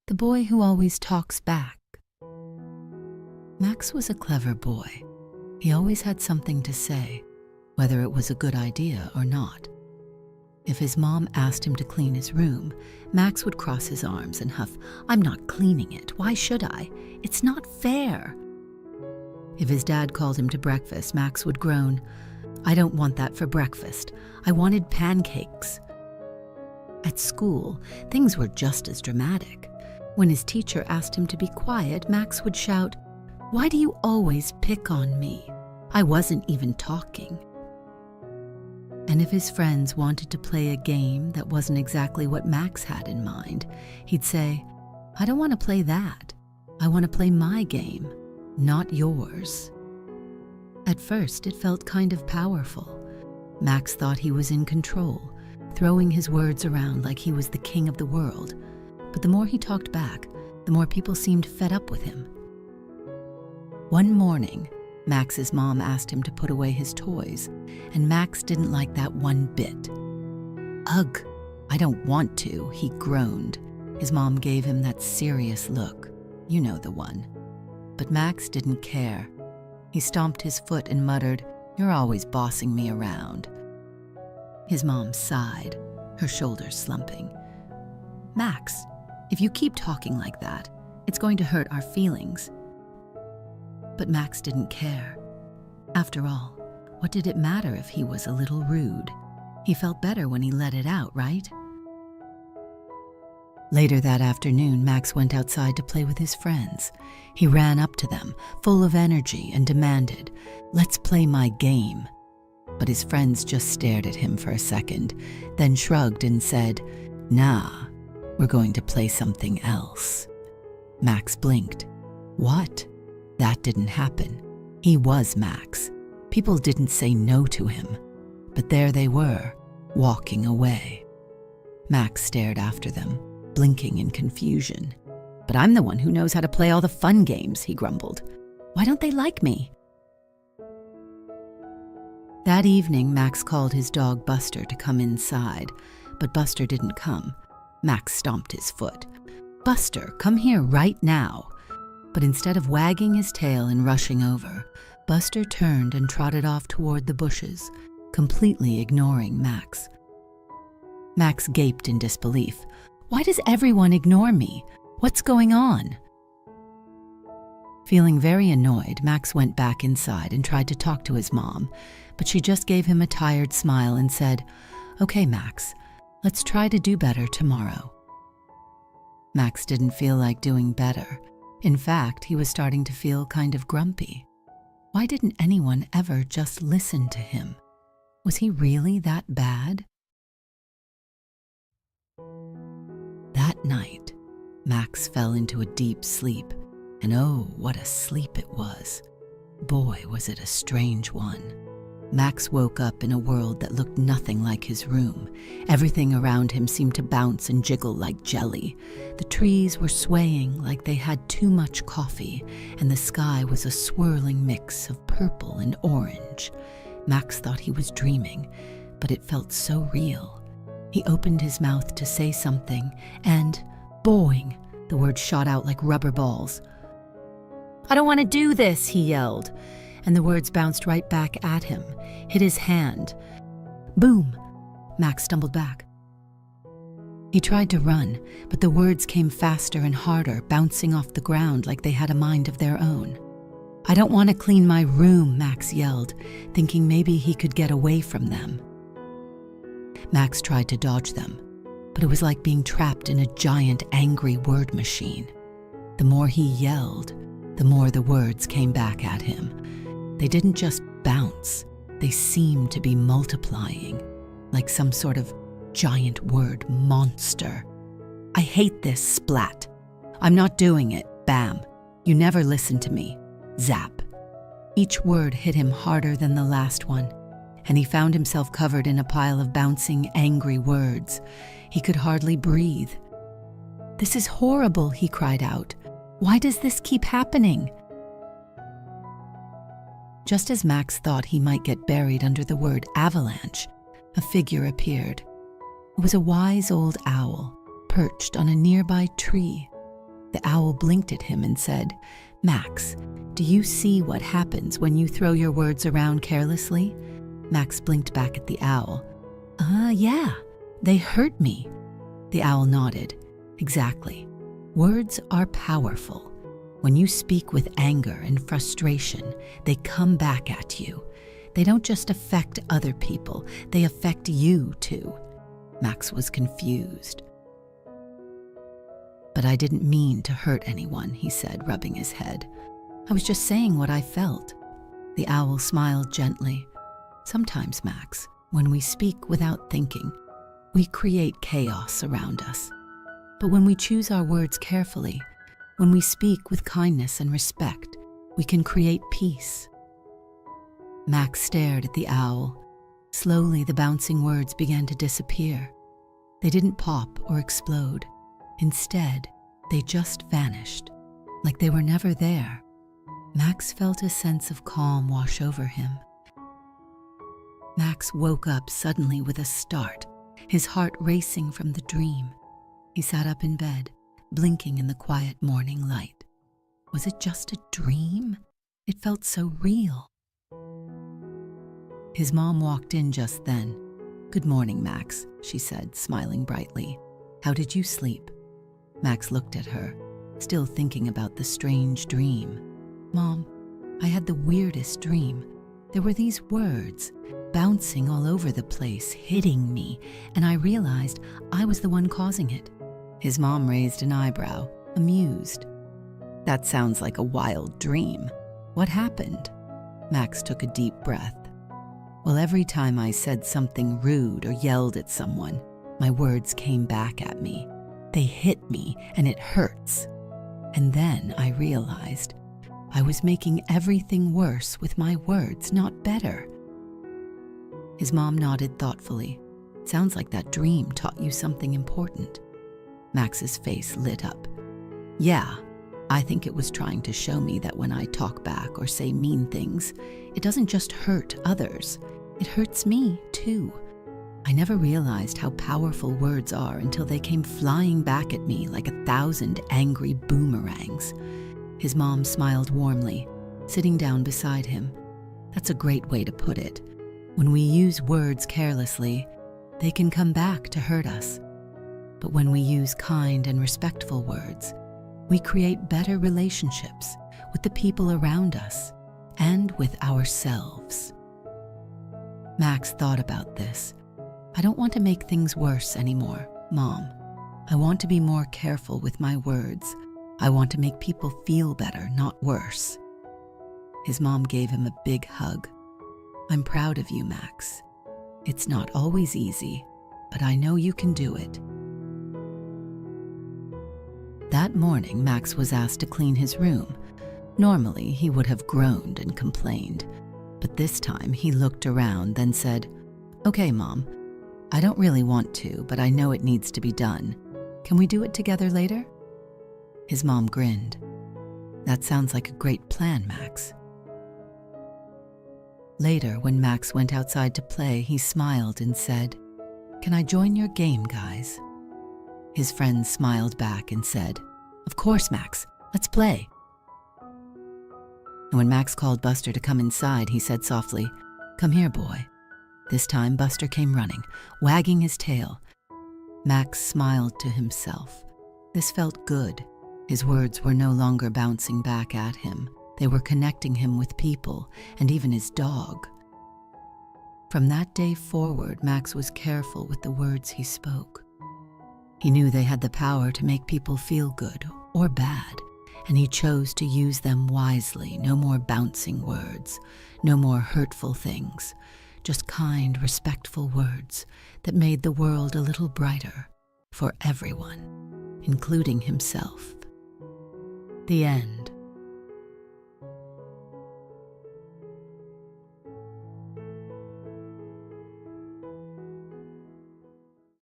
The boy who always talks back. Max was a clever boy. He always had something to say, whether it was a good idea or not. If his mom asked him to clean his room, Max would cross his arms and huff, "I'm not cleaning it. Why should I? It's not fair." If his dad called him to breakfast, Max would groan, "I don't want that for breakfast. I wanted pancakes." At school, things were just as dramatic. When his teacher asked him to be quiet, Max would shout, "Why do you always pick on me? I wasn't even talking." And if his friends wanted to play a game that wasn't exactly what Max had in mind, he'd say, "I don't want to play that. I want to play my game, not yours." At first, it felt kind of powerful. Max thought he was in control, throwing his words around like he was the king of the world. But the more he talked back, the more people seemed fed up with him. One morning, Max's mom asked him to put away his toys, and Max didn't like that one bit. "Ugh, I don't want to," he groaned. His mom gave him that serious look. You know the one. But Max didn't care. He stomped his foot and muttered, "You're always bossing me around." His mom sighed, her shoulders slumping. "Max, if you keep talking like that, it's going to hurt our feelings." But Max didn't care. After all, what did it matter if he was a little rude? He felt better when he let it out, right? Later that afternoon, Max went outside to play with his friends. He ran up to them, full of energy, and demanded, "Let's play my game." But his friends just stared at him for a second, then shrugged and said, "Nah, we're going to play something else." Max blinked. What? That didn't happen. He was Max. People didn't say no to him. But there they were, walking away. Max stared after them, blinking in confusion. "But I'm the one who knows how to play all the fun games," he grumbled. "Why don't they like me?" That evening, Max called his dog Buster to come inside, but Buster didn't come. Max stomped his foot. "Buster, come here right now." But instead of wagging his tail and rushing over, Buster turned and trotted off toward the bushes, completely ignoring Max. Max gaped in disbelief. "Why does everyone ignore me? What's going on?" Feeling very annoyed, Max went back inside and tried to talk to his mom, but she just gave him a tired smile and said, "Okay, Max, let's try to do better tomorrow." Max didn't feel like doing better. In fact, he was starting to feel kind of grumpy. Why didn't anyone ever just listen to him? Was he really that bad? That night, Max fell into a deep sleep, and oh, what a sleep it was. Boy, was it a strange one. Max woke up in a world that looked nothing like his room. Everything around him seemed to bounce and jiggle like jelly. The trees were swaying like they had too much coffee, and the sky was a swirling mix of purple and orange. Max thought he was dreaming, but it felt so real. He opened his mouth to say something, and boing, the words shot out like rubber balls. "I don't want to do this," he yelled. And the words bounced right back at him, hit his hand. Boom! Max stumbled back. He tried to run, but the words came faster and harder, bouncing off the ground like they had a mind of their own. "I don't want to clean my room," Max yelled, thinking maybe he could get away from them. Max tried to dodge them, but it was like being trapped in a giant, angry word machine. The more he yelled, the more the words came back at him. They didn't just bounce, they seemed to be multiplying, like some sort of giant word monster. "I hate this," splat. "I'm not doing it," bam. "You never listen to me," zap. Each word hit him harder than the last one, and he found himself covered in a pile of bouncing, angry words. He could hardly breathe. "This is horrible," he cried out. "Why does this keep happening?" Just as Max thought he might get buried under the word avalanche, a figure appeared. It was a wise old owl, perched on a nearby tree. The owl blinked at him and said, "Max, do you see what happens when you throw your words around carelessly?" Max blinked back at the owl. Yeah, they hurt me." The owl nodded. "Exactly. Words are powerful. When you speak with anger and frustration, they come back at you. They don't just affect other people, they affect you too." Max was confused. "But I didn't mean to hurt anyone," he said, rubbing his head. "I was just saying what I felt." The owl smiled gently. "Sometimes, Max, when we speak without thinking, we create chaos around us. But when we choose our words carefully, when we speak with kindness and respect, we can create peace." Max stared at the owl. Slowly, the bouncing words began to disappear. They didn't pop or explode. Instead, they just vanished, like they were never there. Max felt a sense of calm wash over him. Max woke up suddenly with a start, his heart racing from the dream. He sat up in bed, blinking in the quiet morning light. Was it just a dream? It felt so real. His mom walked in just then. "Good morning, Max," she said, smiling brightly. "How did you sleep?" Max looked at her, still thinking about the strange dream. "Mom, I had the weirdest dream. There were these words bouncing all over the place, hitting me, and I realized I was the one causing it." His mom raised an eyebrow, amused. "That sounds like a wild dream. What happened?" Max took a deep breath. "Well, every time I said something rude or yelled at someone, my words came back at me. They hit me, and it hurts. And then I realized I was making everything worse with my words, not better." His mom nodded thoughtfully. "Sounds like that dream taught you something important." Max's face lit up. "Yeah, I think it was trying to show me that when I talk back or say mean things, it doesn't just hurt others, it hurts me too. I never realized how powerful words are until they came flying back at me like 1,000 angry boomerangs." His mom smiled warmly, sitting down beside him. "That's a great way to put it. When we use words carelessly, they can come back to hurt us. But when we use kind and respectful words, we create better relationships with the people around us and with ourselves." Max thought about this. "I don't want to make things worse anymore, Mom. I want to be more careful with my words. I want to make people feel better, not worse." His mom gave him a big hug. "I'm proud of you, Max. It's not always easy, but I know you can do it." That morning, Max was asked to clean his room. Normally, he would have groaned and complained, but this time he looked around, then said, "Okay, Mom, I don't really want to, but I know it needs to be done. Can we do it together later?" His mom grinned. "That sounds like a great plan, Max." Later, when Max went outside to play, he smiled and said, "Can I join your game, guys?" His friends smiled back and said, "Of course, Max, let's play." And when Max called Buster to come inside, he said softly, "Come here, boy." This time, Buster came running, wagging his tail. Max smiled to himself. This felt good. His words were no longer bouncing back at him. They were connecting him with people and even his dog. From that day forward, Max was careful with the words he spoke. He knew they had the power to make people feel good or bad, and he chose to use them wisely. No more bouncing words, no more hurtful things, just kind, respectful words that made the world a little brighter for everyone, including himself. The end.